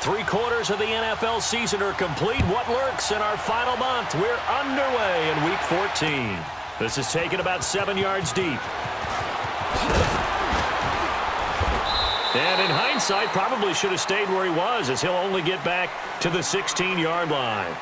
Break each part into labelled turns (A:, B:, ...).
A: 3/4 of the NFL season are complete. What lurks in our final month? We're underway in Week 14. This is taken about 7 yards deep. And in hindsight, probably should have stayed where he was, as he'll only get back to the 16-yard line.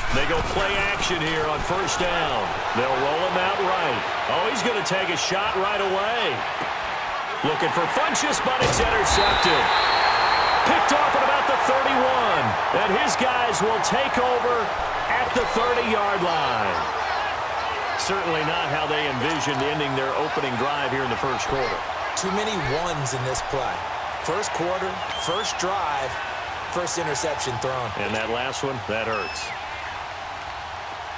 A: They go play action here on first down. They'll roll him out right. Oh, he's going to take a shot right away. Looking for Funchess, but it's intercepted. Picked off at about the 31. And his guys will take over at the 30-yard line. Certainly not how they envisioned ending their opening drive here in the first quarter.
B: Too many ones in this play. First quarter, first drive, first interception thrown.
A: And that last one, that hurts.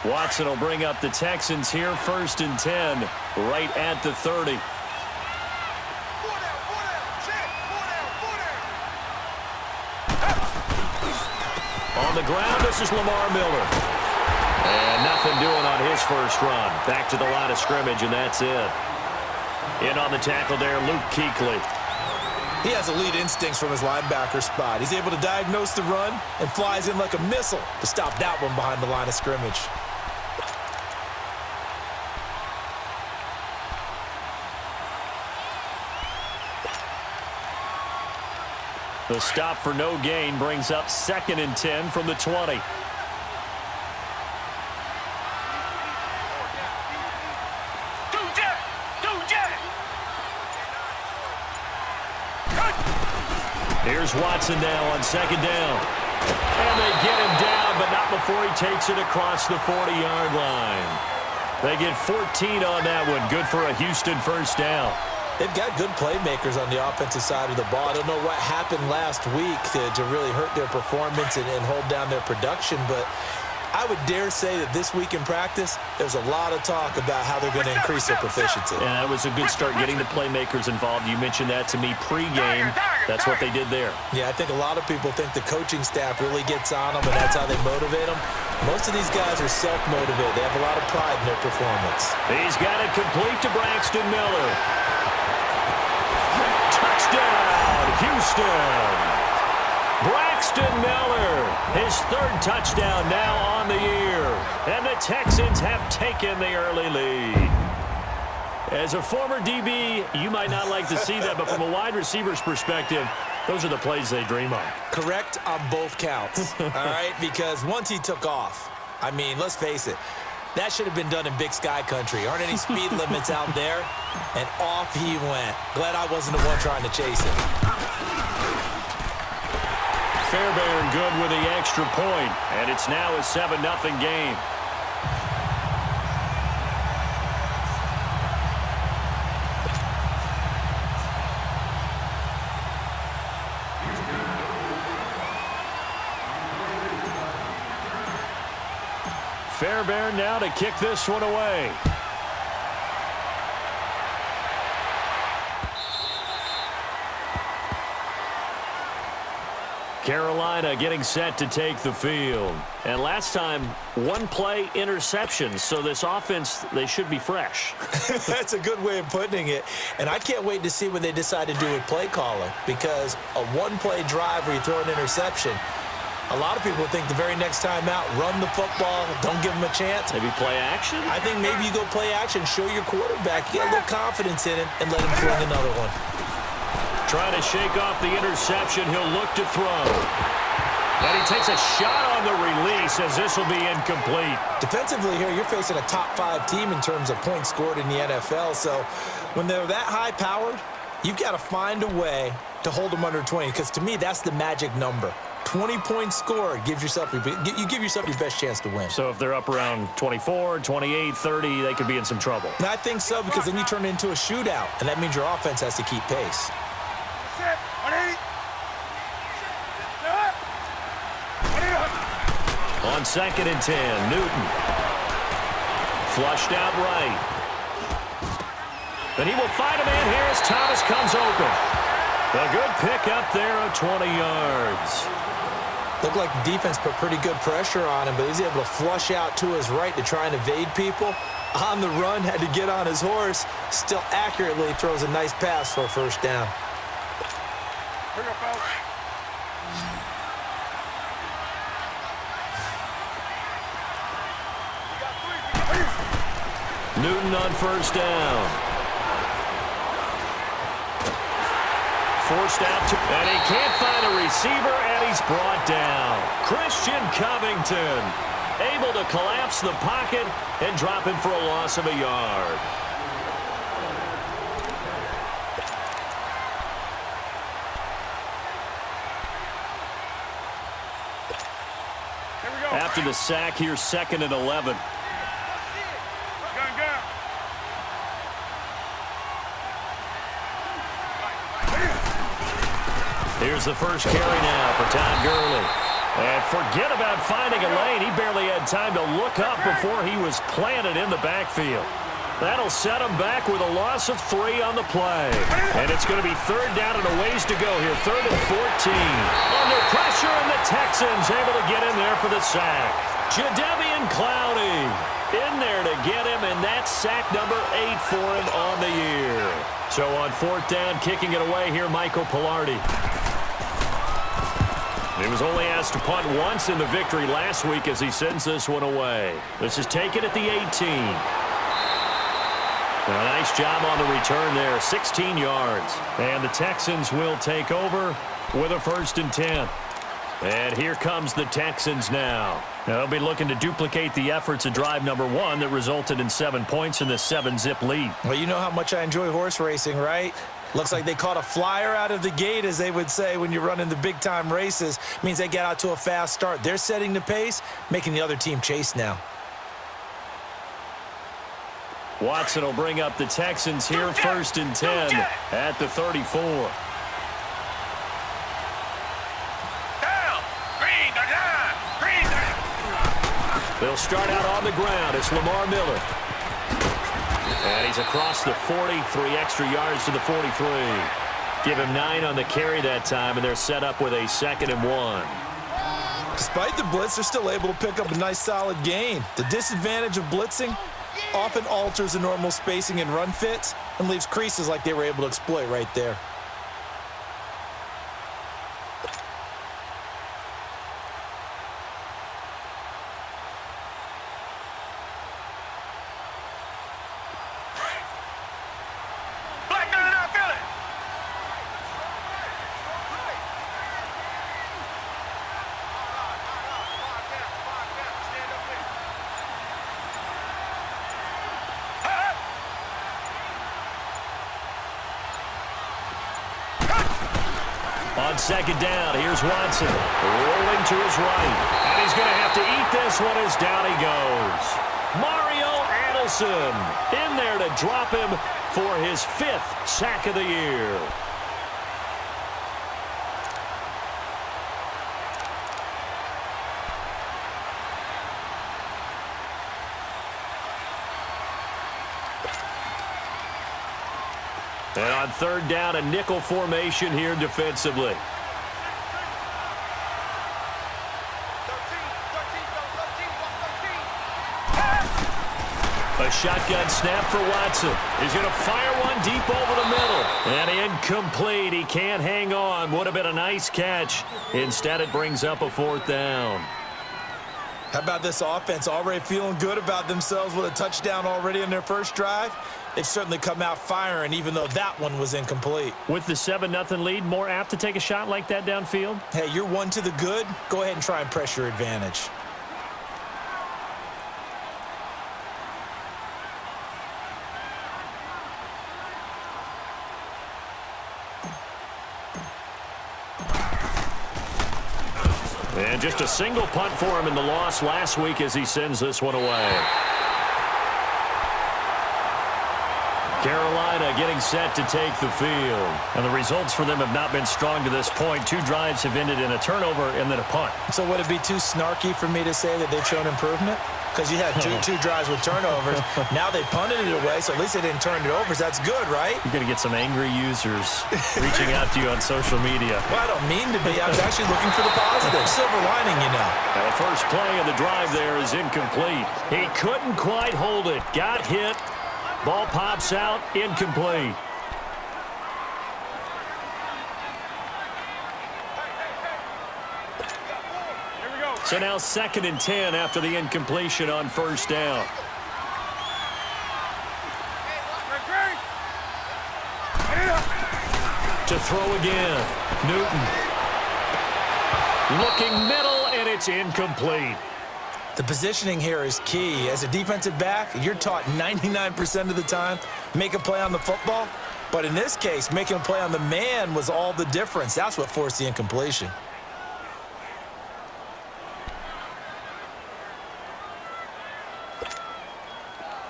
A: Watson will bring up the Texans here, 1st and 10, right at the 30. On the ground, this is Lamar Miller. And nothing doing on his first run. Back to the line of scrimmage, and that's it. In on the tackle there, Luke Kuechly.
B: He has elite instincts from his linebacker spot. He's able to diagnose the run and flies in like a missile to stop that one behind the line of scrimmage.
A: The stop for no gain brings up 2nd and 10 from the 20. Here's Watson now on 2nd down. And they get him down, but not before he takes it across the 40-yard line. They get 14 on that one. Good for a Houston first down.
B: They've got good playmakers on the offensive side of the ball. I don't know what happened last week to really hurt their performance and hold down their production, but I would dare say that this week in practice, there's a lot of talk about how they're going to increase their proficiency.
A: And that was a good start getting the playmakers involved. You mentioned that to me pregame. That's what they did there.
B: Yeah, I think a lot of people think the coaching staff really gets on them, and that's how they motivate them. Most of these guys are self-motivated. They have a lot of pride in their performance.
A: He's got it complete to Braxton Miller. Touchdown, Houston. Braxton Miller, his 3rd touchdown now on the year. And the Texans have taken the early lead. As a former DB, you might not like to see that, but from a wide receiver's perspective, those are the plays they dream of.
B: Correct on both counts, all right? Because once he took off, I mean, let's face it, that should have been done in Big Sky country. Aren't any speed limits out there? And off he went. Glad I wasn't the one trying to chase him.
A: Fairbairn good with the extra point, and it's now a 7-0 game. Fairbairn now to kick this one away. Carolina getting set to take the field. And last time, 1-play interception. So this offense, they should be fresh.
B: That's a good way of putting it. And I can't wait to see what they decide to do with play calling. Because a 1-play drive where you throw an interception, a lot of people think the very next time out, run the football, don't give them a chance.
A: Maybe play action?
B: I think maybe you go play action, show your quarterback, get a little confidence in it, and let him fling another one.
A: Trying to shake off the interception. He'll look to throw. And he takes a shot on the release as this will be incomplete.
B: Defensively here, you're facing a top-5 team in terms of points scored in the NFL. So when they're that high-powered, you've got to find a way to hold them under 20. Because to me, that's the magic number. 20 points scored gives yourself you give yourself your best chance to win.
A: So if they're up around 24, 28, 30, they could be in some trouble.
B: And I think so, because then you turn it into a shootout, and that means your offense has to keep pace.
A: On 2nd and 10, Newton. Flushed out right. And he will find a man here as Thomas comes open. A good pick up there of 20 yards.
B: Looked like the defense put pretty good pressure on him, but he's able to flush out to his right to try and evade people. On the run, had to get on his horse. Still accurately throws a nice pass for a first down.
A: Newton on first down. Forced out, and he can't find a receiver, and he's brought down. Christian Covington able to collapse the pocket and drop him for a loss of a yard. After the sack, here's 2nd and 11. Here's the first carry now for Todd Gurley. And forget about finding a lane. He barely had time to look up before he was planted in the backfield. That'll set him back with a loss of 3 on the play. And it's going to be 3rd down and a ways to go here. 3rd and 14. Under pressure, and the Texans able to get in there for the sack. Jadeveon Clowney in there to get him, and that's sack number 8 for him on the year. So on 4th down, kicking it away here, Michael Pilardi. He was only asked to punt once in the victory last week as he sends this one away. This is taken at the 18. A nice job on the return there, 16 yards. And the Texans will take over with a 1st and 10. And here comes the Texans now. They'll be looking to duplicate the efforts of drive number 1 that resulted in 7 points in the 7-zip lead.
B: Well, you know how much I enjoy horse racing, right? Looks like they caught a flyer out of the gate, as they would say when you're running the big-time races. Means they get out to a fast start. They're setting the pace, making the other team chase now.
A: Watson will bring up the Texans here, 1st and 10 at the 34. They'll start out on the ground. It's Lamar Miller. And he's across the 40, 3 extra yards to the 43. Give him 9 on the carry that time, and they're set up with a 2nd and 1.
B: Despite the blitz, they're still able to pick up a nice solid gain. The disadvantage of blitzing often alters the normal spacing and run fits and leaves creases like they were able to exploit right there.
A: On 2nd down, here's Watson, rolling to his right. And he's going to have to eat this one as down he goes. Mario Addison in there to drop him for his 5th sack of the year. And on 3rd down, a nickel formation here defensively. A shotgun snap for Watson. He's going to fire one deep over the middle. And incomplete. He can't hang on. Would have been a nice catch. Instead, it brings up a 4th down.
B: How about this offense already feeling good about themselves with a touchdown already in their first drive? They've certainly come out firing, even though that one was incomplete.
A: With the 7-0 lead, more apt to take a shot like that downfield?
B: Hey, you're 1 to the good. Go ahead and try and press your advantage.
A: And just a single punt for him in the loss last week as he sends this one away. Carolina getting set to take the field. And the results for them have not been strong to this point. 2 drives have ended in a turnover and then a punt.
B: So would it be too snarky for me to say that they've shown improvement? Because you had two drives with turnovers. Now they punted it away, so at least they didn't turn it over. So that's good, right?
A: You're going to get some angry users reaching out to you on social media.
B: Well, I don't mean to be. I was actually looking for the positive. Silver lining, you know.
A: And the first play of the drive there is incomplete. He couldn't quite hold it. Got hit. Ball pops out. Incomplete. So now 2nd and 10 after the incompletion on first down. To throw again. Newton. Looking middle, and it's incomplete.
B: The positioning here is key. As a defensive back, you're taught 99% of the time, make a play on the football. But in this case, making a play on the man was all the difference. That's what forced the incompletion.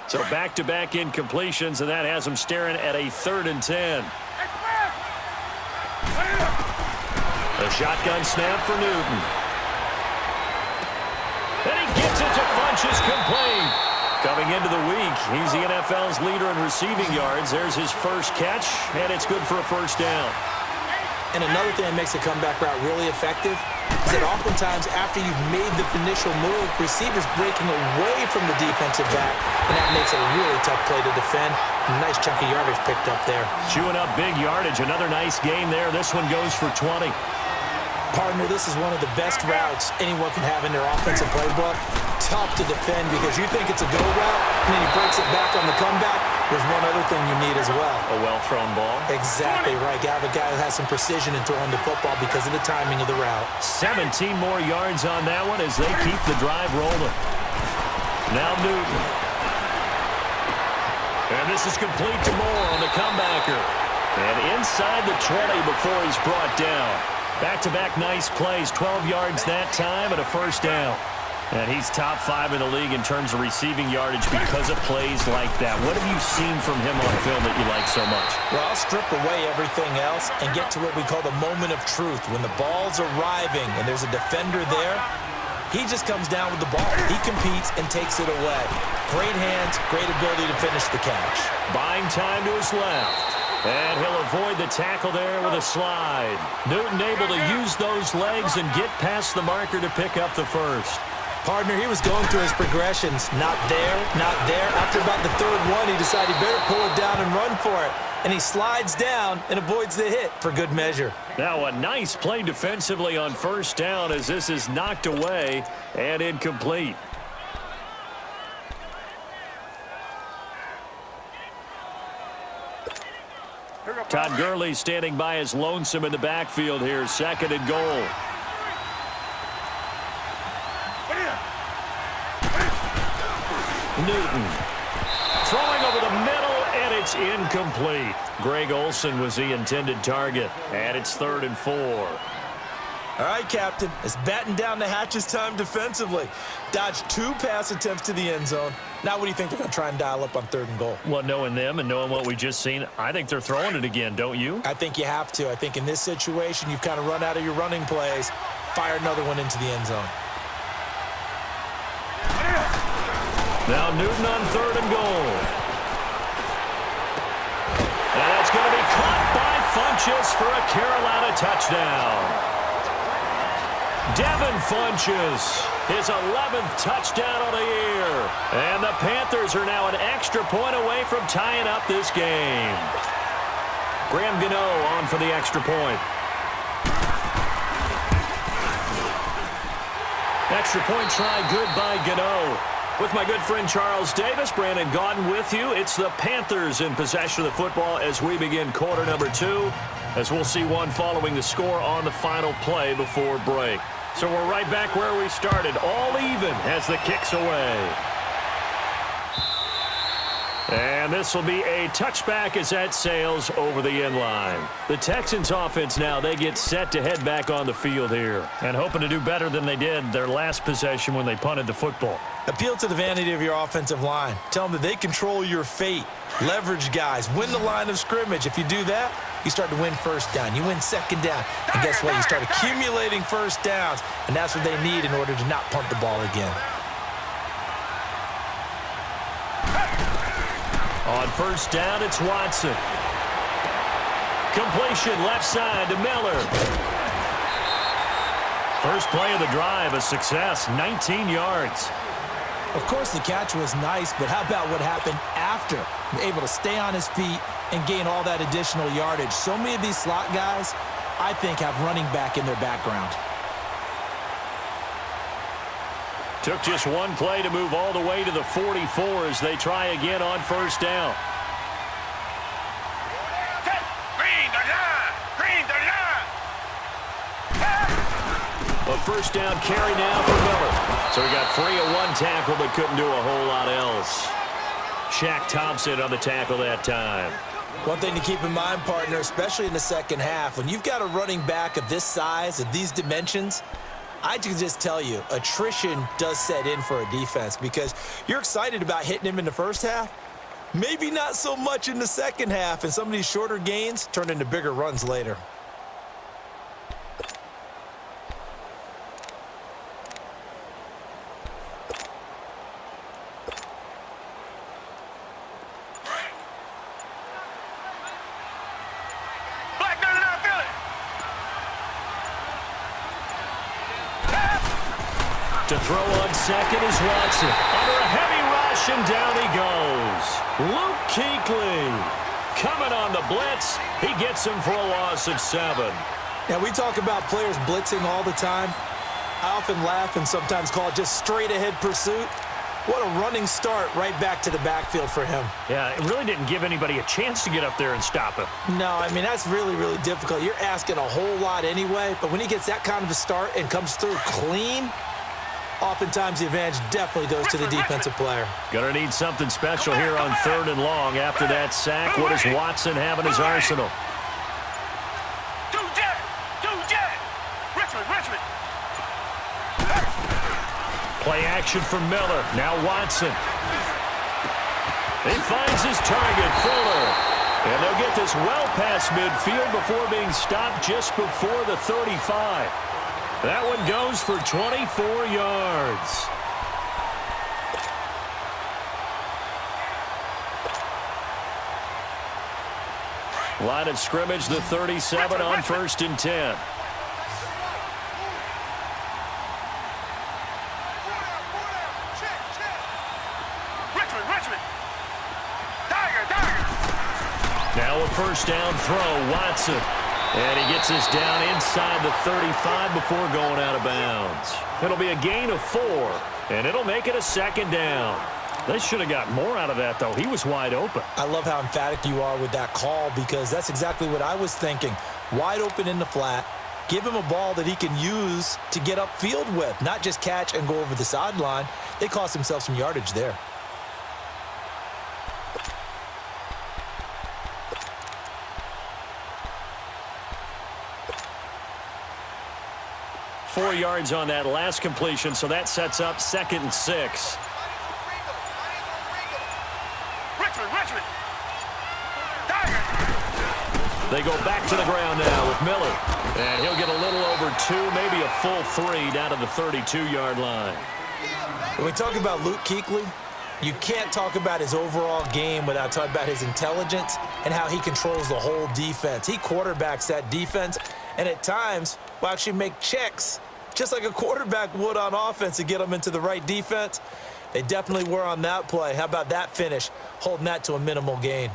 A: So back-to-back incompletions, and that has them staring at a 3rd and 10. The shotgun snap for Newton. And he gets it to Funchess, complete. Coming into the week, he's the NFL's leader in receiving yards. There's his first catch, and it's good for a first down.
B: And another thing that makes a comeback route really effective is that oftentimes after you've made the initial move, receivers breaking away from the defensive back, and that makes it a really tough play to defend. A nice chunk of yardage picked up there.
A: Chewing up big yardage. Another nice gain there. This one goes for 20.
B: Partner, this is one of the best routes anyone can have in their offensive playbook. Tough to defend because you think it's a go route, and then he breaks it back on the comeback. There's one other thing you need as well.
A: A well-thrown ball.
B: Exactly right. You have a guy who has some precision in throwing the football because of the timing of the route.
A: 17 more yards on that one as they keep the drive rolling. Now Newton. And this is complete to Moore on the comebacker. And inside the 20 before he's brought down. Back-to-back nice plays, 12 yards that time and a first down. And he's top 5 in the league in terms of receiving yardage because of plays like that. What have you seen from him on film that you like so much?
B: Well, I'll strip away everything else and get to what we call the moment of truth. When the ball's arriving and there's a defender there, he just comes down with the ball. He competes and takes it away. Great hands, great ability to finish the catch.
A: Buying time to his left. And he'll avoid the tackle there with a slide. Newton able to use those legs and get past the marker to pick up the first.
B: Partner, he was going through his progressions. Not there, not there. After about the 3rd one, he decided he better pull it down and run for it. And he slides down and avoids the hit for good measure.
A: Now a nice play defensively on first down as this is knocked away and incomplete. Todd Gurley standing by as lonesome in the backfield here. 2nd and goal. Newton throwing over the middle, and it's incomplete. Greg Olsen was the intended target, and it's 3rd and 4.
B: All right, Captain, it's batten down the hatches time defensively. Dodged 2 pass attempts to the end zone. Now what do you think they're going to try and dial up on 3rd and goal?
A: Well, knowing them and knowing what we just seen, I think they're throwing it again, don't you?
B: I think you have to. I think in this situation, you've kind of run out of your running plays. Fire another one into the end zone.
A: Now Newton on 3rd and goal. And it's going to be caught by Funchess for a Carolina touchdown. Devin Funchess, his 11th touchdown of the year. And the Panthers are now an extra point away from tying up this game. Graham Gano on for the extra point. Extra point try good by Gano. With my good friend Charles Davis, Brandon Gaudin with you. It's the Panthers in possession of the football as we begin quarter number 2. As we'll see one following the score on the final play before break. So we're right back where we started, all even as the kick's away. And And this will be a touchback as that sails over the end line. The Texans offense now, they get set to head back on the field here. And hoping to do better than they did their last possession when they punted the football.
B: Appeal to the vanity of your offensive line. Tell them that they control your fate. Leverage guys. Win the line of scrimmage. If you do that, you start to win first down. You win second down. And guess what? You start accumulating first downs. And that's what they need in order to not punt the ball again.
A: On first down, it's Watson. Completion left side to Miller. First play of the drive, a success, 19 yards.
B: Of course, the catch was nice, but how about what happened after? Able to stay on his feet and gain all that additional yardage. So many of these slot guys, I think, have running back in their background.
A: Took just one play to move all the way to the 44 as they try again on first down. A first down carry now for Miller. So he got free of one tackle but couldn't do a whole lot else. Shaq Thompson on the tackle that time.
B: One thing to keep in mind, partner, especially in the second half, when you've got a running back of this size, of these dimensions, I can just tell you, attrition does set in for a defense because you're excited about hitting him in the first half. Maybe not so much in the second half, and some of these shorter gains turn into bigger runs later.
A: To throw on second is Watson. Under a heavy rush, and down he goes. Luke Kuechly coming on the blitz. He gets him for a loss of 7.
B: Now, we talk about players blitzing all the time. I often laugh and sometimes call it just straight-ahead pursuit. What a running start right back to the backfield for him.
A: Yeah, it really didn't give anybody a chance to get up there and stop him.
B: No, I mean, that's really, really difficult. You're asking a whole lot anyway, but when he gets that kind of a start and comes through clean, oftentimes the advantage definitely goes to the defensive player.
A: Gonna need something special here on 3rd and long. After that sack, what does Watson have in his arsenal? Play action for Miller. Now Watson. He finds his target, Fuller. And they'll get this well past midfield before being stopped just before the 35. That one goes for 24 yards. Line of scrimmage, the 37 on 1st and 10. Now a first down throw, Watson. And he gets this down inside the 35 before going out of bounds. It'll be a gain of 4, and it'll make it a 2nd down. They should have got more out of that, though. He was wide open.
B: I love how emphatic you are with that call because that's exactly what I was thinking. Wide open in the flat. Give him a ball that he can use to get upfield with, not just catch and go over the sideline. They cost themselves some yardage there.
A: Four yards on that last completion, so that sets up 2nd and 6. They go back to the ground now with Miller. And he'll get a little over 2, maybe a full 3 down to the 32-yard line.
B: When we talk about Luke Kuechly, you can't talk about his overall game without talking about his intelligence and how he controls the whole defense. He quarterbacks that defense, and at times will actually make checks, just like a quarterback would on offense to get them into the right defense. They definitely were on that play. How about that finish, holding that to a minimal gain?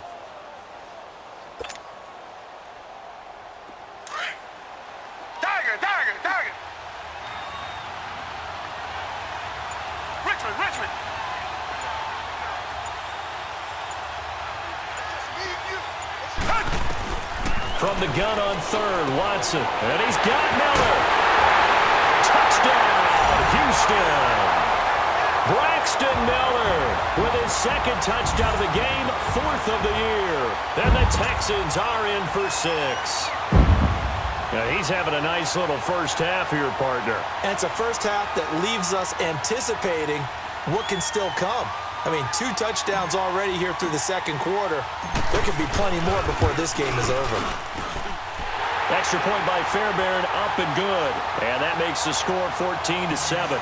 A: From the gun on 3rd, Watson. And he's got Miller. Touchdown, Houston. Braxton Miller with his second touchdown of the game, fourth of the year. And the Texans are in for 6. Now he's having a nice little first half here, partner.
B: And it's a first half that leaves us anticipating what can still come. I mean, 2 touchdowns already here through the second quarter. There could be plenty more before this game is over.
A: Extra point by Fairbairn, up and good. And that makes the score 14-7.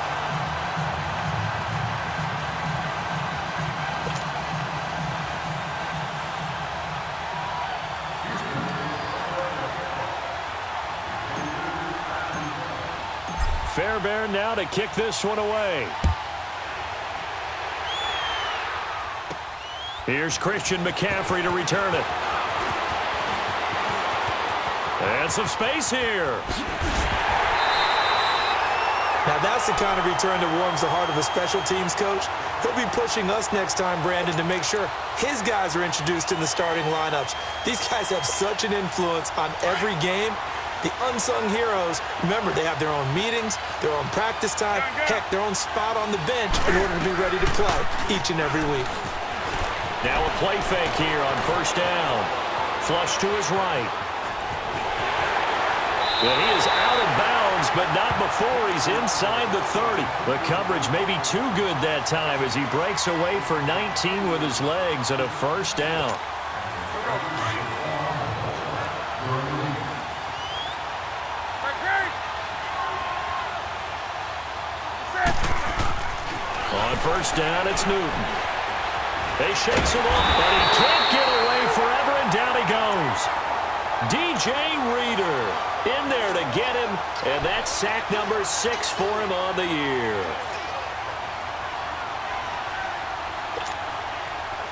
A: Fairbairn now to kick this one away. Here's Christian McCaffrey to return it. And some space here.
B: Now that's the kind of return that warms the heart of a special teams coach. He'll be pushing us next time, Brandon, to make sure his guys are introduced in the starting lineups. These guys have such an influence on every game. The unsung heroes, remember, they have their own meetings, their own practice time, heck, their own spot on the bench in order to be ready to play each and every week.
A: Now a play fake here on first down. Flush to his right. Well, he is out of bounds, but not before he's inside the 30. The coverage may be too good that time as he breaks away for 19 with his legs and a first down. On first down, it's Newton. They shakes him up, but he can't get away forever, and down he goes. DJ Reader in there to get him, and that's sack number 6 for him on the year.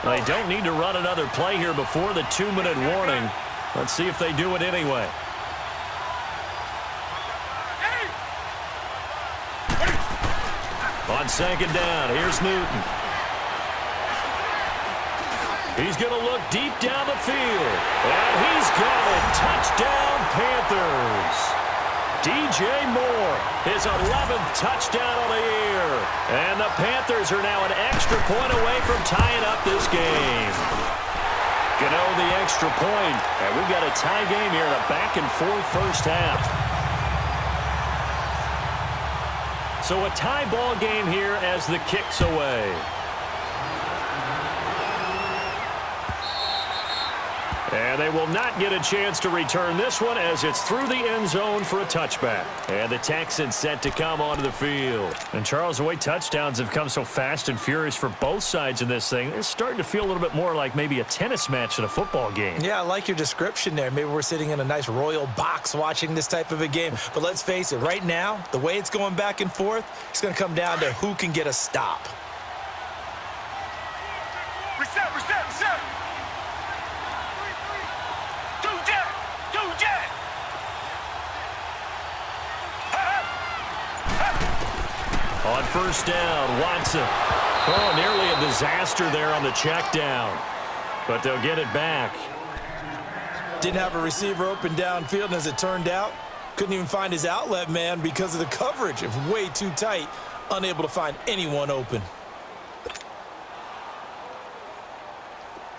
A: They don't need to run another play here before the 2-minute warning. Let's see if they do it anyway. On second down, here's Newton. He's going to look deep down the field. And he's got it. Touchdown, Panthers. DJ Moore, his 11th touchdown of the year. And the Panthers are now an extra point away from tying up this game. Gano the extra point. And we've got a tie game here in a back-and-forth first half. So a tie ball game here as the kick's away. And they will not get a chance to return this one as it's through the end zone for a touchback. And the Texans set to come onto the field. And Charles, the way touchdowns have come so fast and furious for both sides in this thing, it's starting to feel a little bit more like maybe a tennis match in a football game. Yeah, I like your description there. Maybe we're sitting in a nice royal box watching this type of a game. But let's face it, right now, the way it's going back and forth, it's going to come down to who can get a stop.
C: Reset.
A: On first down, Watson. Oh, nearly a disaster there on the check down. But they'll get it back.
B: Didn't have a receiver open downfield, and as it turned out, couldn't even find his outlet man because of the coverage. It was way too tight, unable to find anyone open.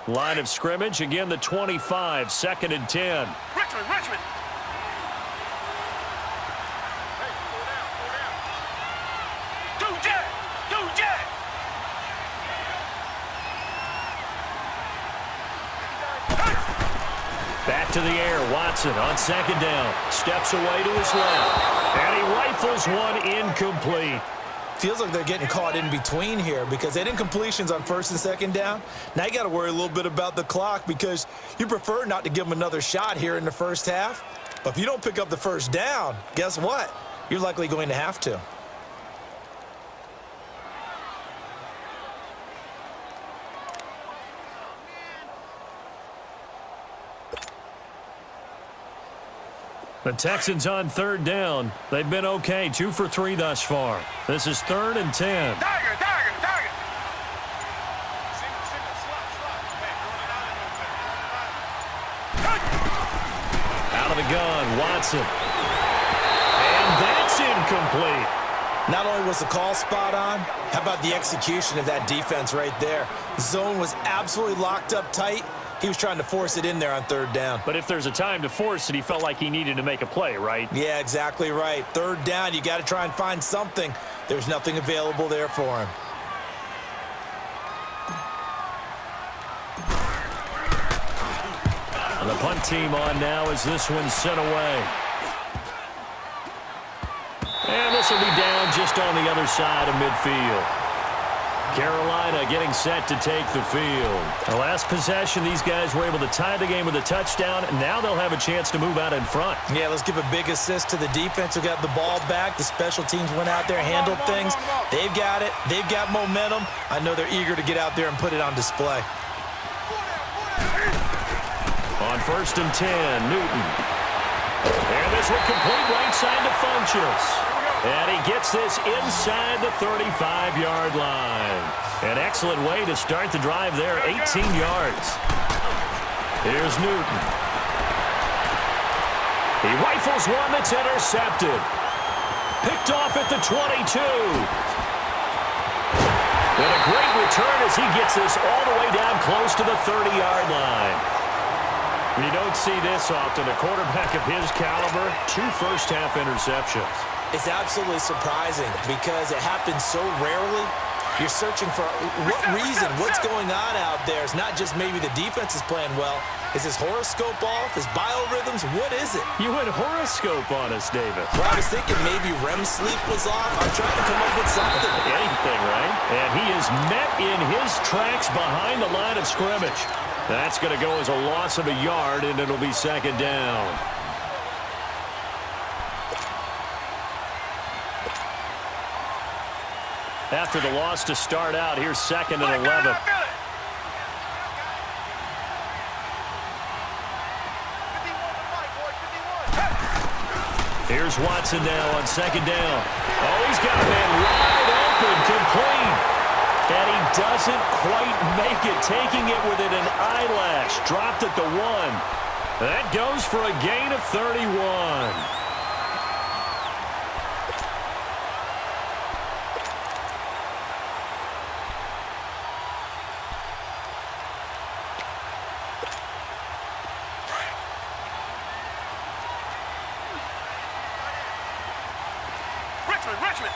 A: Line of scrimmage, again the 25, 2nd and 10.
C: Richmond. Do jet.
A: Back to the air, Watson on second down. Steps away to his left. And he rifles one incomplete.
B: Feels like they're getting caught in between here because they didn't completions on first and second down. Now you got to worry a little bit about the clock because you prefer not to give them another shot here in the first half. But if you don't pick up the first down, guess what? You're likely going to have to.
A: The Texans on third down. They've been okay, 2 for 3 thus far. This is 3rd and 10.
C: Tiger.
A: Out of the gun, Watson. And that's incomplete.
B: Not only was the call spot on, how about the execution of that defense right there? The zone was absolutely locked up tight. He was trying to force it in there on third down.
A: But if there's a time to force it, he felt like he needed to make a play, right?
B: Yeah, exactly right. Third down, you got to try and find something. There's nothing available there for him.
A: And the punt team on now as this one's sent away. And this will be down just on the other side of midfield. Carolina getting set to take the field. The last possession, these guys were able to tie the game with a touchdown, and now they'll have a chance to move out in front.
B: Yeah, let's give a big assist to the defense who got the ball back. The special teams went out there, handled things. They've got it. They've got momentum. I know they're eager to get out there and put it on display.
A: On 1st and 10, Newton. And this will complete right side to Funchess. And he gets this inside the 35-yard line. An excellent way to start the drive there, 18 yards. Here's Newton. He rifles one that's intercepted. Picked off at the 22. And a great return as he gets this all the way down close to the 30-yard line. You don't see this often. A quarterback of his caliber, 2 first-half interceptions.
B: It's absolutely surprising because it happens so rarely. You're searching for what reason, what's going on out there. It's not just maybe the defense is playing well. Is his horoscope off? His biorhythms? What is it?
A: You went horoscope on us, David.
B: Well, I was thinking maybe REM sleep was off. I'm trying to come up with something.
A: Anything, right? And he is met in his tracks behind the line of scrimmage. That's going to go as a loss of a yard, and it'll be 2nd down. After the loss to start out, here's 2nd and 11. Here's Watson now on 2nd down. Oh, he's got a man wide open, complete. And he doesn't quite make it, taking it within an eyelash. Dropped at the 1. That goes for a gain of 31.
C: Richmond.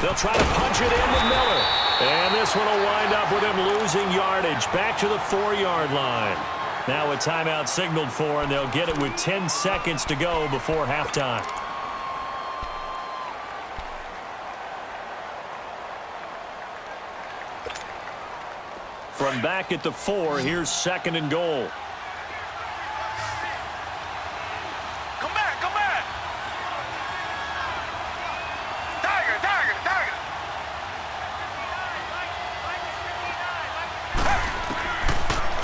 A: They'll try to punch it in with Miller. And this one will wind up with him losing yardage back to the 4-yard line. Now a timeout signaled for, and they'll get it with 10 seconds to go before halftime. From back at the 4, here's 2nd and goal.
C: Come back. Tiger.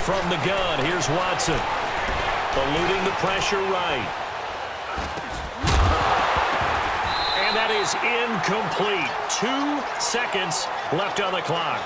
A: From the gun, here's Watson. Eluding the pressure right. And that is incomplete. 2 seconds left on the clock.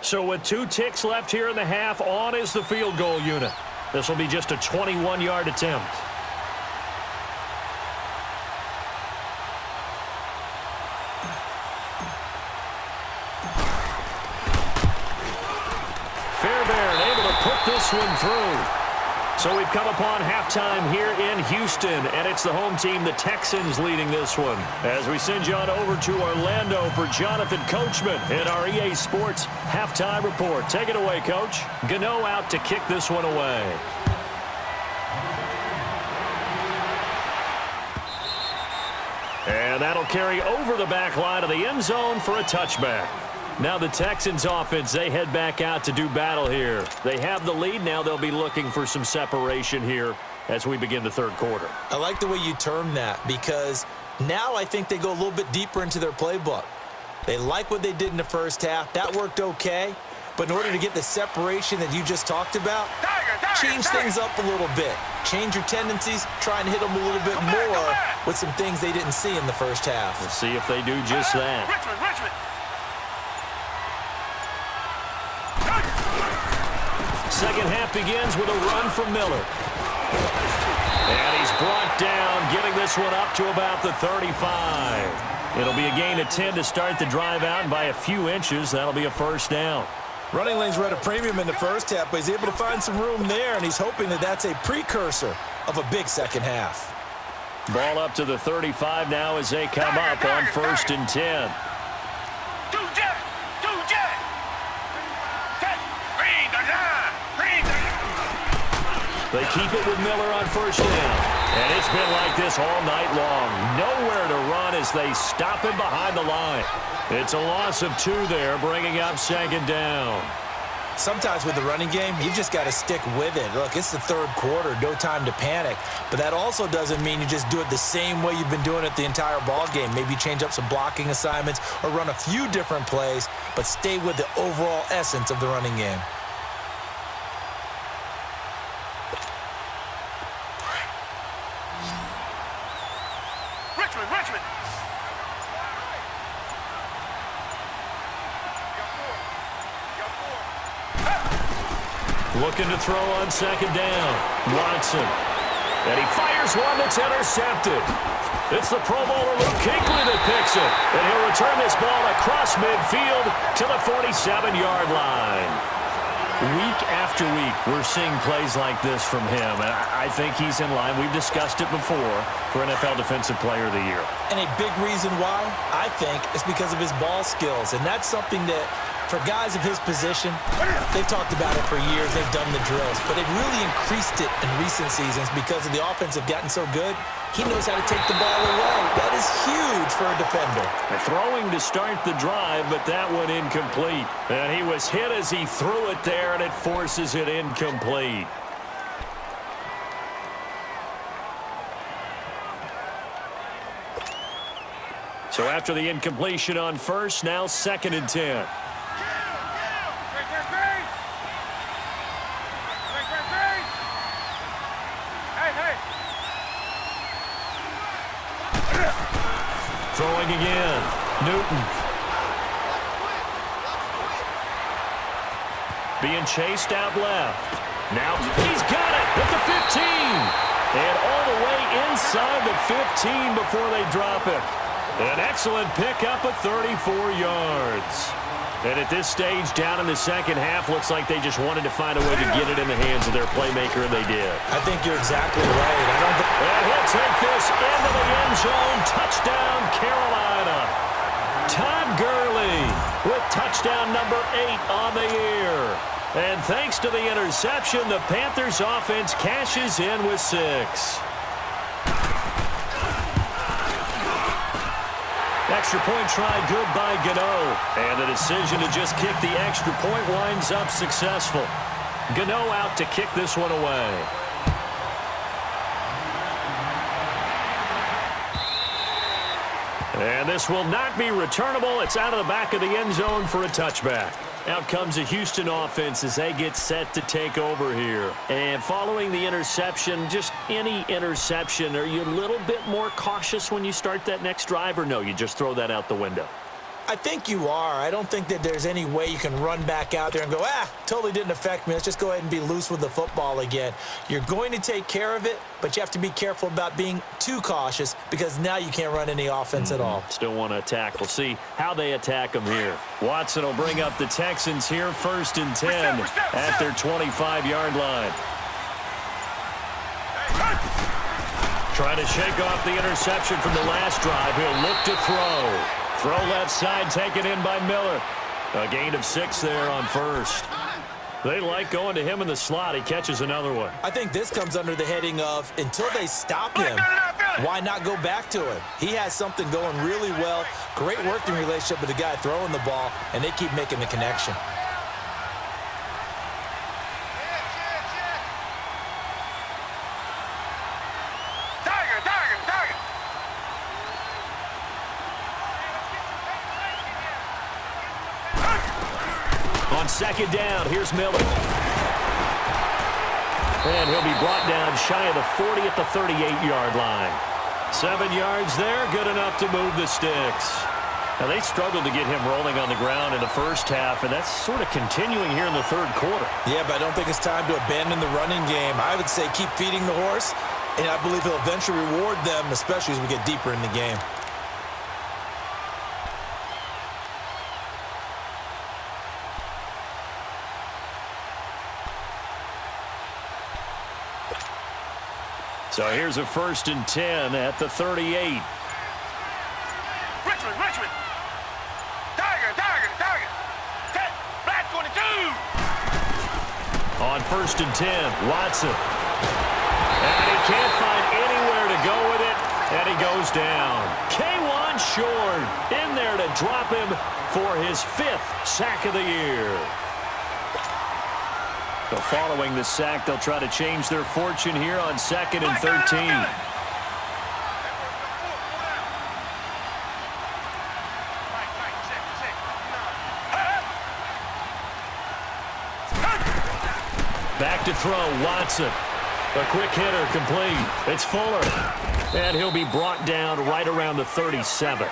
A: So with 2 ticks left here in the half, on is the field goal unit. This will be just a 21-yard attempt. Fairbairn able to put this one through. So we've come upon halftime here in Houston, and it's the home team, the Texans, leading this one. As we send you on over to Orlando for Jonathan Coachman in our EA Sports halftime report. Take it away, Coach. Gano out to kick this one away. And that'll carry over the back line of the end zone for a touchback. Now the Texans offense, they head back out to do battle here. They have the lead. Now they'll be looking for some separation here as we begin the 3rd quarter.
B: I like the way you term that because now I think they go a little bit deeper into their playbook. They like what they did in the first half. That worked okay. But in order to get the separation that you just talked about, change things up a little bit. Change your tendencies, try and hit them a little bit more with some things they didn't see in the first half.
A: We'll see if they do just that.
C: Richmond.
A: Second half begins with a run from Miller. And he's brought down, getting this one up to about the 35. It'll be a gain of 10 to start the drive out by a few inches. That'll be a first down.
B: Running lanes were at a premium in the first half, but he's able to find some room there, and he's hoping that that's a precursor of a big second half.
A: Ball up to the 35 now as they come up on 1st and 10. They keep it with Miller on 1st down. And it's been like this all night long. Nowhere to run as they stop him behind the line. It's a loss of 2 there, bringing up 2nd down.
B: Sometimes with the running game, you've just got to stick with it. Look, it's the 3rd quarter, no time to panic. But that also doesn't mean you just do it the same way you've been doing it the entire ball game. Maybe change up some blocking assignments or run a few different plays, but stay with the overall essence of the running game.
C: Richmond.
A: Looking to throw on 2nd down. Watson. And he fires one that's intercepted. It's the Pro Bowler Luke Kuechly that picks it. And he'll return this ball across midfield to the 47-yard line. Week after week, we're seeing plays like this from him, and I think he's in line. We've discussed it before for NFL Defensive Player of the Year.
B: And a big reason why, I think, is because of his ball skills. And that's something that, for guys of his position, they've talked about it for years. They've done the drills. But they've really increased it in recent seasons because of the offense have gotten so good. He knows how to take the ball away. That is huge for a defender.
A: Throwing to start the drive, but that one incomplete. And he was hit as he threw it there, and it forces it incomplete. So after the incompletion on 1st, now 2nd and 10. Throwing again. Newton. Being chased out left. Now he's got it at the 15. And all the way inside the 15 before they drop it. An excellent pickup of 34 yards. And at this stage, down in the second half, looks like they just wanted to find a way to get it in the hands of their playmaker, and they did.
B: I think you're exactly right.
A: And he'll take this into the end zone. Touchdown, Carolina. Todd Gurley with touchdown number 8 on the year. And thanks to the interception, the Panthers offense cashes in with 6. Extra point try good by Gano. And the decision to just kick the extra point winds up successful. Gano out to kick this one away. And this will not be returnable. It's out of the back of the end zone for a touchback. Out comes the Houston offense as they get set to take over here. And following the interception, just any interception, are you a little bit more cautious when you start that next drive, or no, you just throw that out the window?
B: I think you are. I don't think that there's any way you can run back out there and go, totally didn't affect me. Let's just go ahead and be loose with the football again. You're going to take care of it, but you have to be careful about being too cautious because now you can't run any offense at all.
A: Still want to attack. We'll see how they attack them here. Watson will bring up the Texans here, 1st and 10 at their 25-yard line. Trying to shake off the interception from the last drive. He'll look to throw. Throw left side taken in by Miller. A gain of 6 there on 1st. They like going to him in the slot. He catches another one.
B: I think this comes under the heading of until they stop him, why not go back to him? He has something going really well. Great working relationship with the guy throwing the ball, and they keep making the connection.
A: On 2nd down, here's Miller. And he'll be brought down shy of the 40 at the 38-yard line. 7 yards there, good enough to move the sticks. Now, they struggled to get him rolling on the ground in the first half, and that's sort of continuing here in the third quarter.
B: Yeah, but I don't think it's time to abandon the running game. I would say keep feeding the horse, and I believe he'll eventually reward them, especially as we get deeper in the game.
A: So here's a 1st and 10 at the 38.
C: Richmond. Tiger. Black 22.
A: On 1st and 10, Watson. And he can't find anywhere to go with it, and he goes down. K1 short in there to drop him for his 5th sack of the year. So following the sack, they'll try to change their fortune here on 2nd and 13. Back to throw, Watson. A quick hitter complete. It's Fuller. And he'll be brought down right around the 37.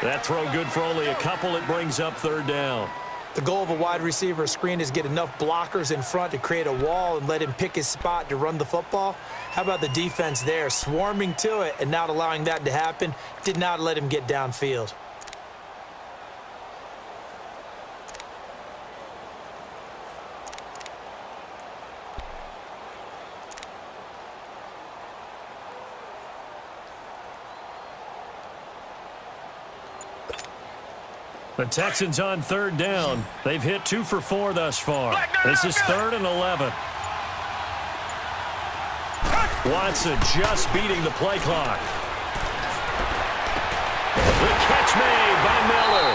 A: That throw good for only a couple. It brings up 3rd down.
B: The goal of a wide receiver screen is get enough blockers in front to create a wall and let him pick his spot to run the football. How about the defense there, swarming to it and not allowing that to happen? Did not let him get downfield.
A: The Texans on 3rd down. They've hit 2 for 4 thus far. This is 3rd and 11. Watson just beating the play clock. The catch made by Miller.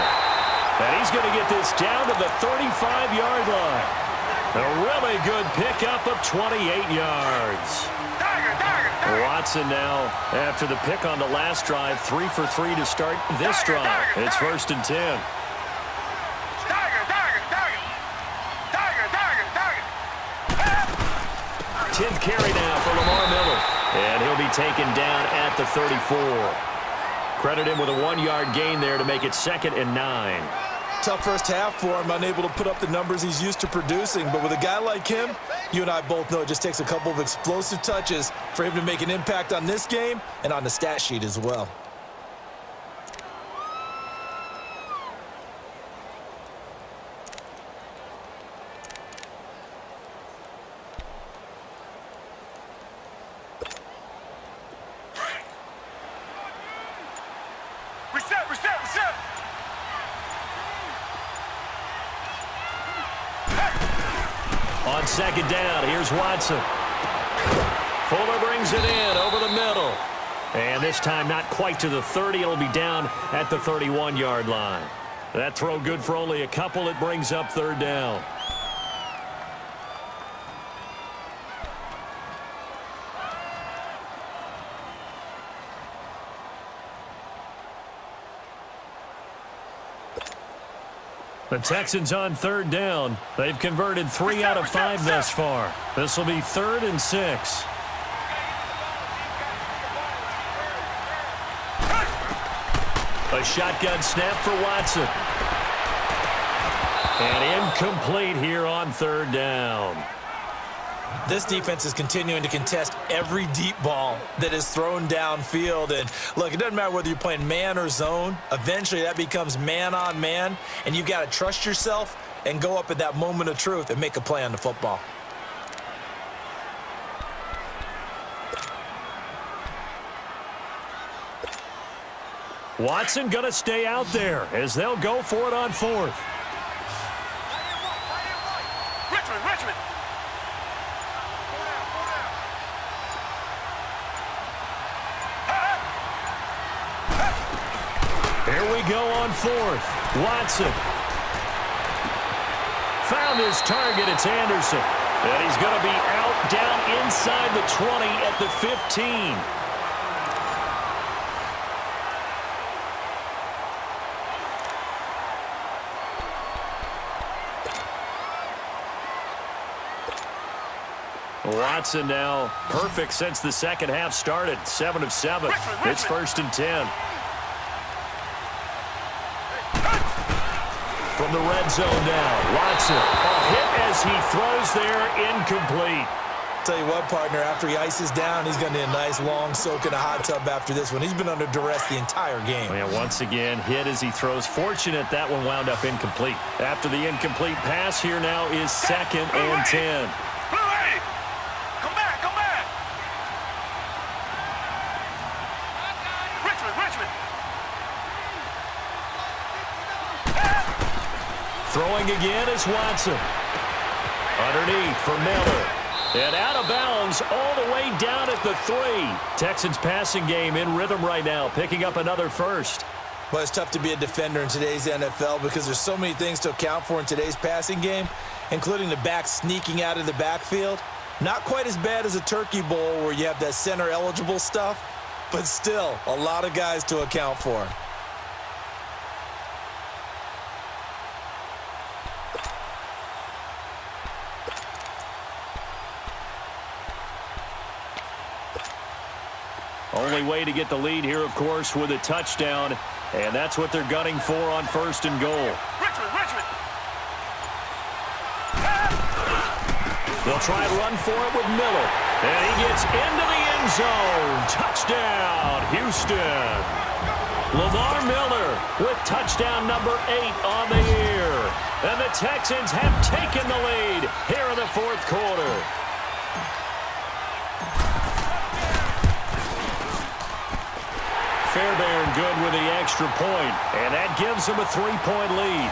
A: And he's going to get this down to the 35-yard line. A really good pickup of 28 yards. Watson now, after the pick on the last drive, 3 for 3 to start this drive. It's 1st and 10. 10th carry now for Lamar Miller. And he'll be taken down at the 34. Credit him with a 1-yard gain there to make it 2nd and 9.
B: Tough first half for him, unable to put up the numbers he's used to producing. But with a guy like him, you and I both know it just takes a couple of explosive touches for him to make an impact on this game and on the stat sheet as well.
C: Reset.
A: On 2nd down, here's Watson. Fuller brings it in over the middle. And this time not quite to the 30. It'll be down at the 31-yard line. That throw good for only a couple. It brings up 3rd down. The Texans on 3rd down. They've converted 3 out of 5 thus far. This will be 3rd and 6. A shotgun snap for Watson. And incomplete here on 3rd down.
B: This defense is continuing to contest every deep ball that is thrown downfield. And look, it doesn't matter whether you're playing man or zone. Eventually that becomes man on man, and you've got to trust yourself and go up at that moment of truth and make a play on the football.
A: Watson going to stay out there as they'll go for it on 4th.
C: Richmond.
A: Here we go on 4th. Watson. Found his target. It's Anderson. And he's going to be out down inside the 20 at the 15. Watson now perfect since the second half started. 7 of 7. It's 1st and 10. From the red zone now, Watson. A hit as he throws there, incomplete.
B: Tell you what, partner, after he ices down, he's going to need a nice long soak in a hot tub after this one. He's been under duress the entire game.
A: And once again, hit as he throws. Fortunate that one wound up incomplete. After the incomplete pass, here now is 2nd and 10.
C: Come back, come back. Richmond.
A: Throwing again is Watson. Underneath for Miller. And out of bounds all the way down at the 3. Texans passing game in rhythm right now, picking up another first.
B: Well, it's tough to be a defender in today's NFL because there's so many things to account for in today's passing game, including the back sneaking out of the backfield. Not quite as bad as a turkey bowl where you have that center-eligible stuff, but still a lot of guys to account for.
A: Only way to get the lead here, of course, with a touchdown, and that's what they're gunning for on 1st and goal.
C: Richmond.
A: They'll try and run for it with Miller, and he gets into the end zone. Touchdown, Houston. Lamar Miller with touchdown number 8 on the year, and the Texans have taken the lead here in the 4th quarter. Fairbairn good with the extra point, and that gives them a 3-point lead.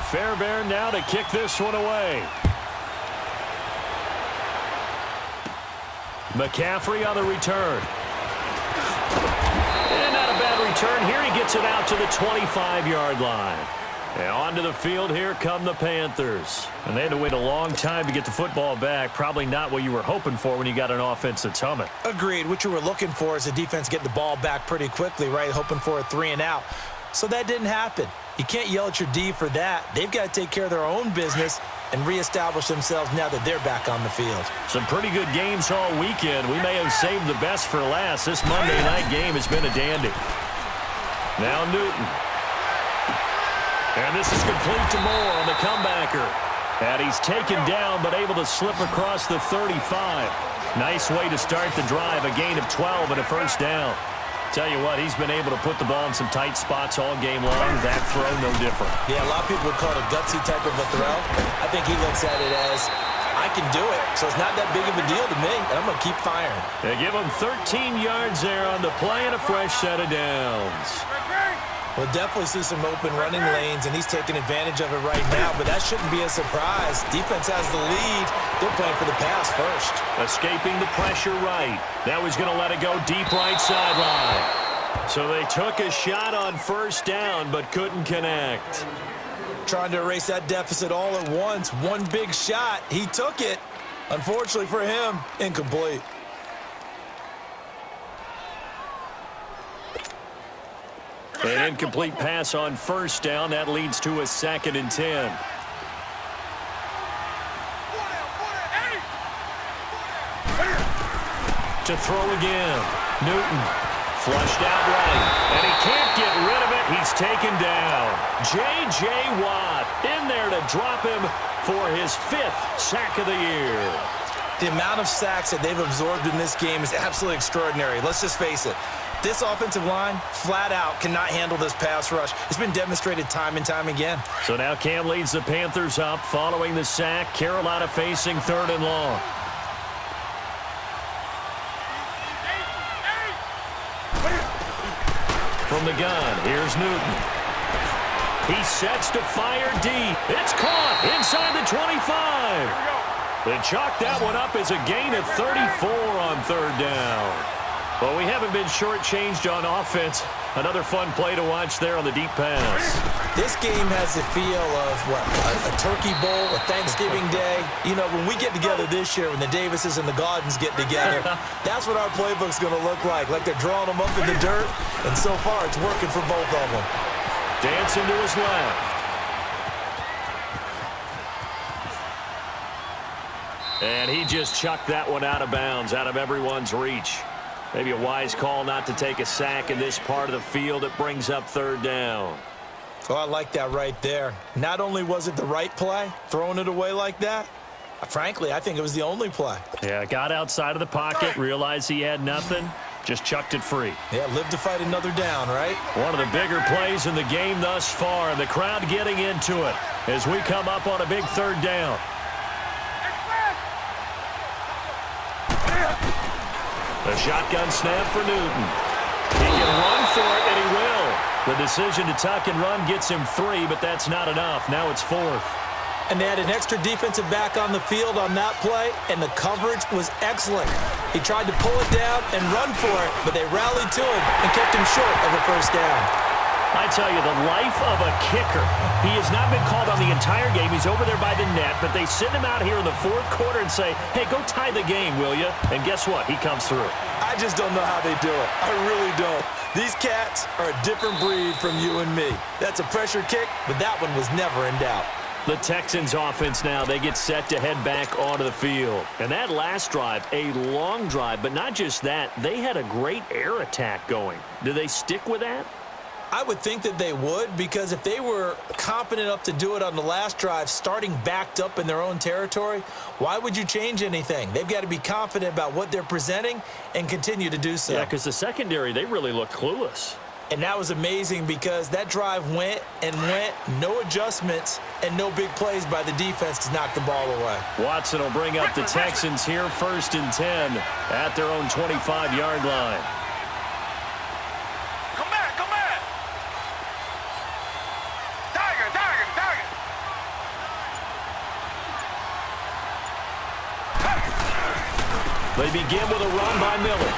A: Fairbairn now to kick this one away. McCaffrey on the return. And not a bad return here. He gets it out to the 25-yard line. And onto the field here come the Panthers. And they had to wait a long time to get the football back. Probably not what you were hoping for when you got an offense that's humming.
B: Agreed. What you were looking for is the defense getting the ball back pretty quickly, right? Hoping for a 3 and out. So that didn't happen. You can't yell at your D for that. They've got to take care of their own business and reestablish themselves now that they're back on the field.
A: Some pretty good games all weekend. We may have saved the best for last. This Monday night game has been a dandy. Now Newton. And this is complete to Moore on the comebacker. And he's taken down but able to slip across the 35. Nice way to start the drive. A gain of 12 and a first down. Tell you what, he's been able to put the ball in some tight spots all game long. That throw, no different.
B: Yeah, a lot of people would call it a gutsy type of a throw. I think he looks at it as, I can do it, so it's not that big of a deal to me, and I'm going to keep firing.
A: They give him 13 yards there on the play and a fresh set of downs.
B: We'll definitely see some open running lanes, and he's taking advantage of it right now, but that shouldn't be a surprise. Defense has the lead. They're playing for the pass first.
A: Escaping the pressure right. Now he's going to let it go deep right sideline. So they took a shot on first down, but couldn't connect.
B: Trying to erase that deficit all at once. One big shot. He took it. Unfortunately for him, incomplete.
A: An incomplete pass on first down. That leads to a 2nd and 10. To throw again. Newton flushed out right. And he can't get rid of it. He's taken down. J.J. Watt in there to drop him for his 5th sack of the year.
B: The amount of sacks that they've absorbed in this game is absolutely extraordinary. Let's just face it. This offensive line, flat out, cannot handle this pass rush. It's been demonstrated time and time again.
A: So now Cam leads the Panthers up following the sack. Carolina facing 3rd and long. From the gun, here's Newton. He sets to fire deep. It's caught inside the 25. They chalk that one up as a gain of 34 on 3rd down. Well, we haven't been shortchanged on offense. Another fun play to watch there on the deep pass.
B: This game has the feel of, a Turkey Bowl, a Thanksgiving Day. You know, when we get together this year, when the Davises and the Gaudens get together, that's what our playbook's going to look like they're drawing them up in the dirt, and so far it's working for both of them.
A: Dancing to his left. And he just chucked that one out of bounds, out of everyone's reach. Maybe a wise call not to take a sack in this part of the field. It brings up third down.
B: Oh, I like that right there. Not only was it the right play, throwing it away like that, frankly, I think it was the only play.
A: Yeah, got outside of the pocket, realized he had nothing, just chucked it free.
B: Yeah, live to fight another down, right?
A: One of the bigger plays in the game thus far, and the crowd getting into it as we come up on a big third down. A shotgun snap for Newton. He can run for it, and he will. The decision to tuck and run gets him 3, but that's not enough. Now it's 4th.
B: And they had an extra defensive back on the field on that play, and the coverage was excellent. He tried to pull it down and run for it, but they rallied to him and kept him short of a first down.
A: I tell you, the life of a kicker. He has not been called on the entire game. He's over there by the net, but they send him out here in the fourth quarter and say, hey, go tie the game, will you? And guess what? He comes through.
B: I just don't know how they do it. I really don't. These cats are a different breed from you and me. That's a pressure kick, but that one was never in doubt.
A: The Texans offense now, they get set to head back onto the field. And that last drive, a long drive, but not just that, they had a great air attack going. Do they stick with that?
B: I would think that they would, because if they were confident enough to do it on the last drive, starting backed up in their own territory, why would you change anything? They've got to be confident about what they're presenting and continue to do so.
A: Yeah, because the secondary, they really looked clueless.
B: And that was amazing because that drive went and went, no adjustments, and no big plays by the defense to knock the ball away.
A: Watson will bring up the Texans here, 1st and 10 at their own 25-yard line. They begin with a run by Miller.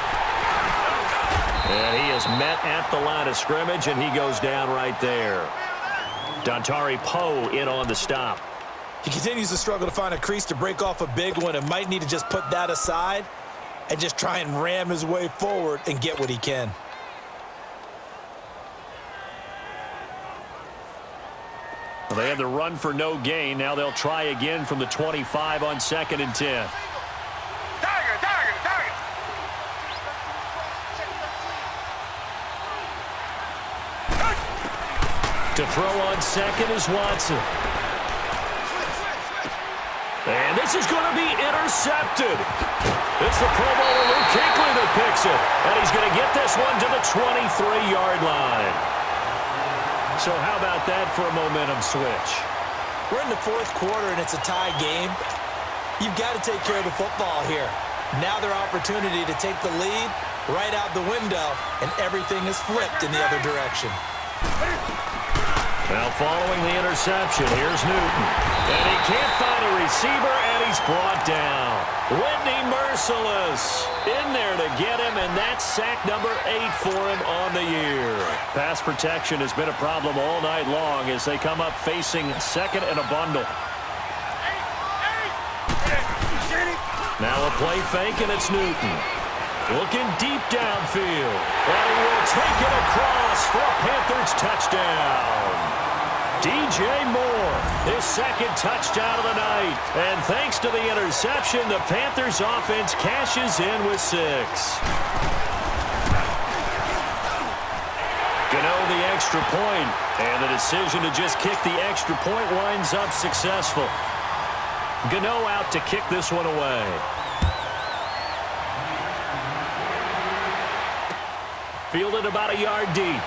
A: And he is met at the line of scrimmage, and he goes down right there. Dontari Poe in on the stop.
B: He continues to struggle to find a crease to break off a big one and might need to just put that aside and just try and ram his way forward and get what he can.
A: Well, they had the run for no gain. Now they'll try again from the 25 on 2nd and 10. To throw on second is Watson. And this is going to be intercepted. It's the Pro Bowler Luke Kuechly that picks it. And he's going to get this one to the 23-yard line. So how about that for a momentum switch?
B: We're in the fourth quarter, and it's a tie game. You've got to take care of the football here. Now their opportunity to take the lead right out the window, and everything is flipped in the other direction.
A: Now following the interception, here's Newton. And he can't find a receiver, and he's brought down. Whitney Merciless in there to get him, and that's sack number 8 for him on the year. Pass protection has been a problem all night long as they come up facing second and a bundle. Now a play fake, and it's Newton. Looking deep downfield. And he will take it across for a Panthers touchdown. DJ Moore, his second touchdown of the night. And thanks to the interception, the Panthers offense cashes in with 6. Gano the extra point, and the decision to just kick the extra point winds up successful. Gano out to kick this one away. Fielded about a yard deep.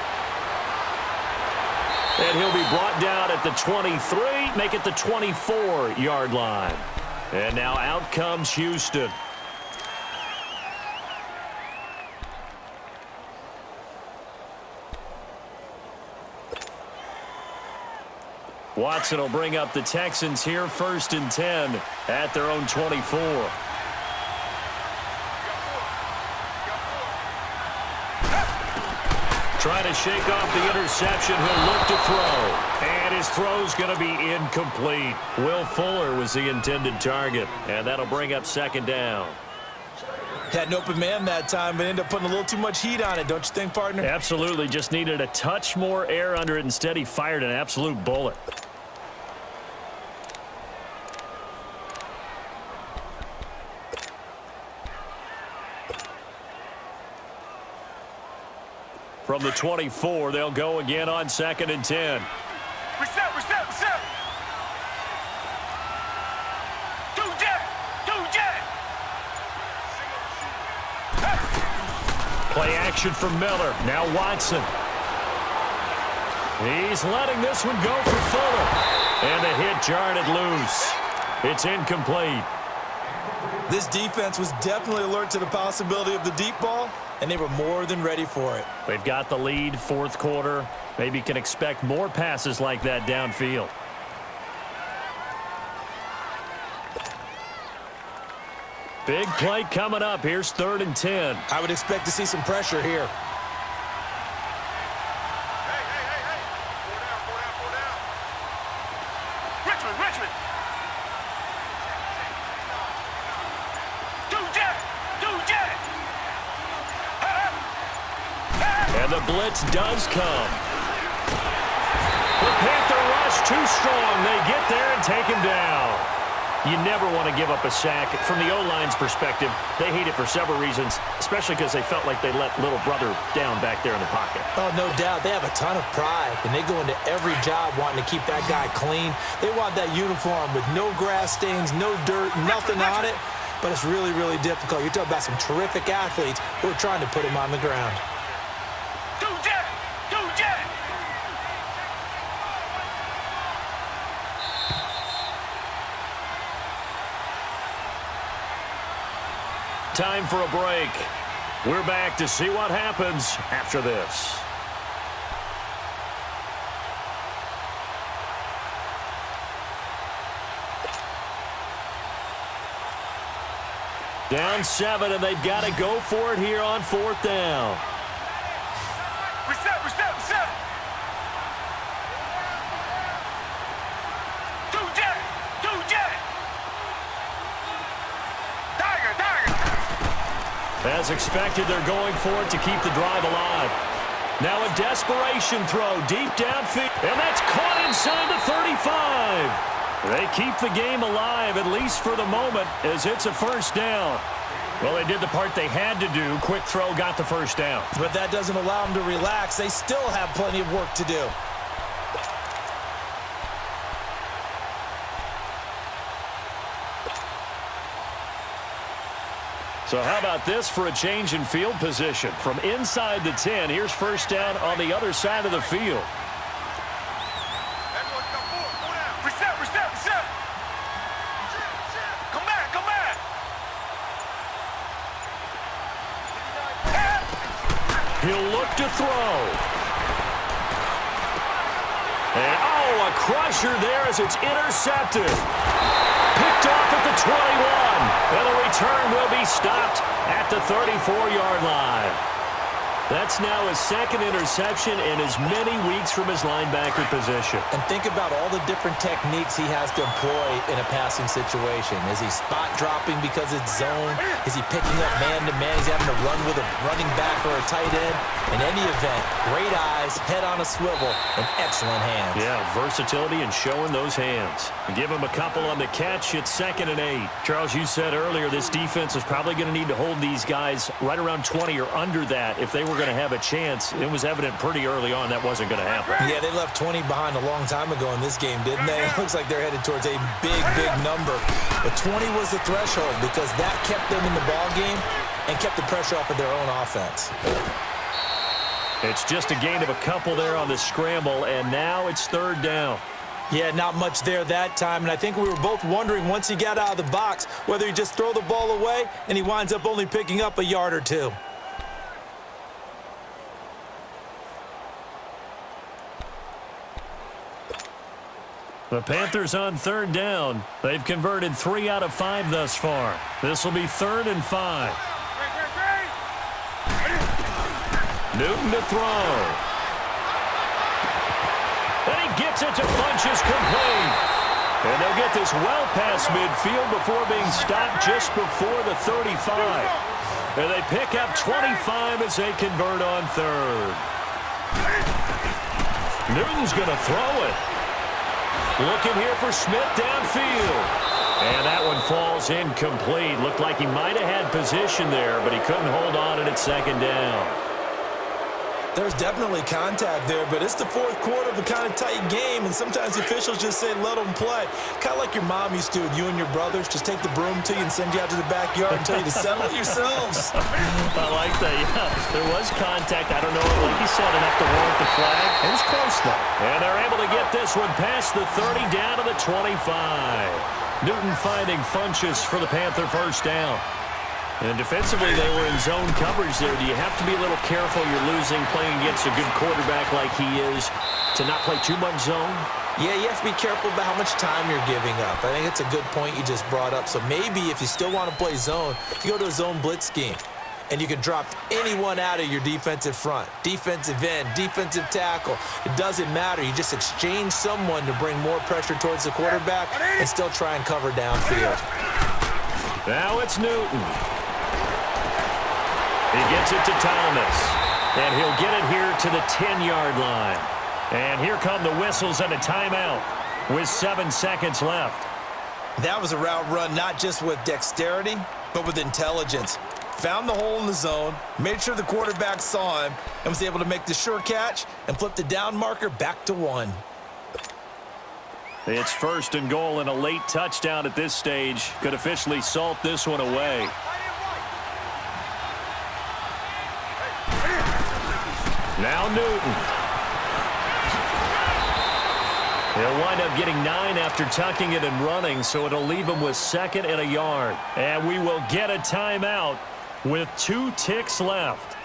A: And he'll be brought down at the 23, make it the 24-yard line. And now out comes Houston. Watson will bring up the Texans here, 1st and 10 at their own 24. Trying to shake off the interception. He'll look to throw. And his throw's going to be incomplete. Will Fuller was the intended target. And that'll bring up second down.
B: Had an open man that time, but ended up putting a little too much heat on it, don't you think, partner?
A: Absolutely. Just needed a touch more air under it. Instead, he fired an absolute bullet. From the 24, they'll go again on 2nd and 10.
C: Reset. Two jet.
A: Play action for Miller. Now Watson. He's letting this one go for Fuller. And the hit jarred it loose. It's incomplete.
B: This defense was definitely alert to the possibility of the deep ball, and they were more than ready for it.
A: They've got the lead, fourth quarter. Maybe can expect more passes like that downfield. Big play coming up. Here's 3rd and 10.
B: I would expect to see some pressure here.
C: Richmond. Two jet.
A: And the blitz does come. The Panther rush too strong. They get there and take him down. You never want to give up a sack. From the O-line's perspective, they hate it for several reasons, especially because they felt like they let little brother down back there in the pocket.
B: Oh, no doubt. They have a ton of pride, and they go into every job wanting to keep that guy clean. They want that uniform with no grass stains, no dirt, nothing on it. But it's really, really difficult. You're talking about some terrific athletes who are trying to put him on the ground.
C: Two jet.
A: Time for a break. We're back to see what happens after this. Down 7, and they've got to go for it here on 4th down.
C: Reset. Two jet. Tiger.
A: As expected, they're going for it to keep the drive alive. Now a desperation throw deep downfield, and that's caught inside the 35. They keep the game alive, at least for the moment, as it's a 1st down. Well, they did the part they had to do. Quick throw got the 1st down.
B: But that doesn't allow them to relax. They still have plenty of work to do.
A: So how about this for a change in field position? From inside the 10, here's 1st down on the other side of the field.
C: Reset. Come back.
A: He'll look to throw. And, a crusher there as it's intercepted. Picked off at the 21. And the return will be stopped at the 34-yard line. That's now his 2nd interception in as many weeks from his linebacker position.
B: And think about all the different techniques he has to employ in a passing situation. Is he spot dropping because it's zone? Is he picking up man-to-man? He's having to run with a running back or a tight end. In any event, great eyes, head on a swivel, and excellent hands.
A: Yeah, versatility and showing those hands. Give him a couple on the catch. It's 2nd and 8. Charles, you said earlier this defense is probably going to need to hold these guys right around 20 or under that if they were going to have a chance. It was evident pretty early on that wasn't going to happen.
B: Yeah, they left 20 behind a long time ago in this game, didn't they? It looks like they're headed towards a big, big number. But 20 was the threshold because that kept them in the ball game and kept the pressure off of their own offense.
A: It's just a gain of a couple there on the scramble, and now it's 3rd down.
B: Yeah, not much there that time, and I think we were both wondering once he got out of the box whether he just throw the ball away and he winds up only picking up a yard or two.
A: The Panthers on 3rd down. They've converted 3 out of 5 thus far. This will be 3rd and 5. Newton to throw. And he gets it to Funchess complete. And they'll get this well past midfield before being stopped just before the 35. And they pick up 25 as they convert on third. Newton's going to throw it. Looking here for Smith downfield. And that one falls incomplete. Looked like he might have had position there, but he couldn't hold on at second down.
B: There's definitely contact there, but it's the fourth quarter of a kind of tight game, and sometimes officials just say, let them play. Kind of like your mom used to with you and your brothers. Just take the broom to you and send you out to the backyard and tell you to settle it yourselves.
A: I like that, yeah. There was contact. I don't know, like you said, enough to warrant the flag. It was close, though. And they're able to get this one past the 30 down to the 25. Newton finding Funchess for the Panther first down. And defensively, they were in zone coverage there. Do you have to be a little careful? You're losing, playing against a good quarterback like he is, to not play too much zone?
B: Yeah, you have to be careful about how much time you're giving up. I think it's a good point you just brought up. So maybe if you still want to play zone, you go to a zone blitz scheme. And you can drop anyone out of your defensive front, defensive end, defensive tackle. It doesn't matter. You just exchange someone to bring more pressure towards the quarterback and still try and cover downfield.
A: Now it's Newton. He gets it to Thomas. And he'll get it here to the 10-yard line. And here come the whistles and a timeout with 7 seconds left.
B: That was a route run not just with dexterity, but with intelligence. Found the hole in the zone, made sure the quarterback saw him, and was able to make the sure catch and flip the down marker back to 1.
A: It's first and goal, and a late touchdown at this stage could officially salt this one away. Now Newton. He'll wind up getting 9 after tucking it and running, so it'll leave him with 2nd and a yard. And we will get a timeout with 2 ticks left.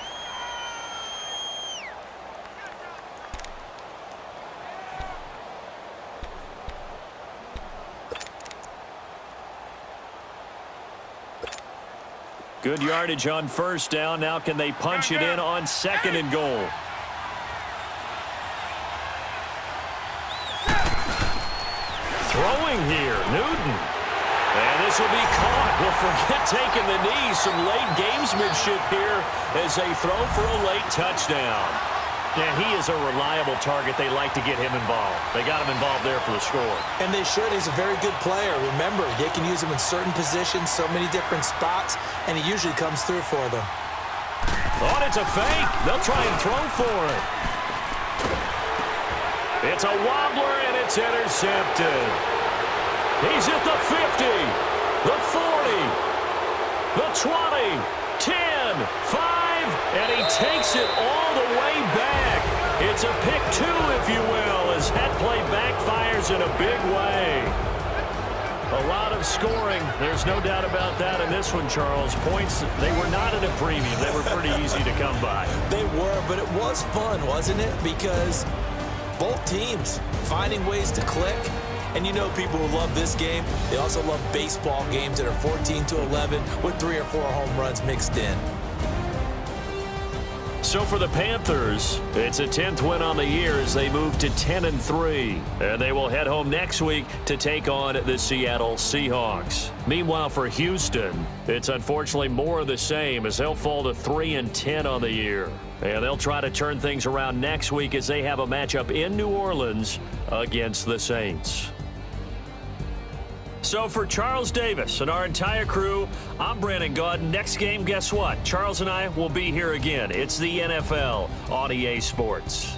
A: Good yardage on first down. Now can they punch it in on 2nd and goal? Throwing here, Newton. And this will be caught. We'll forget taking the knee. Some late gamesmanship here as they throw for a late touchdown. Yeah, he is a reliable target. They like to get him involved. They got him involved there for the score.
B: And they should. He's a very good player. Remember, they can use him in certain positions, so many different spots, and he usually comes through for them.
A: Oh, it's a fake. They'll try and throw for it. It's a wobbler, and it's intercepted. He's at the 50, the 40, the 20, 10, 5, and he takes it all the way back. It's a pick 2, if you will, as that play backfires in a big way. A lot of scoring. There's no doubt about that in this one, Charles. Points, they were not at a premium. They were pretty easy to come by.
B: They were, but it was fun, wasn't it? Because both teams finding ways to click. And you know people who love this game, they also love baseball games that are 14-11 with 3 or 4 home runs mixed in.
A: So for the Panthers, it's a 10th win on the year as they move to 10-3. And they will head home next week to take on the Seattle Seahawks. Meanwhile, for Houston, it's unfortunately more of the same as they'll fall to 3-10 on the year. And they'll try to turn things around next week as they have a matchup in New Orleans against the Saints. So for Charles Davis and our entire crew, I'm Brandon Gaudin. Next game, guess what? Charles and I will be here again. It's the NFL on EA Sports.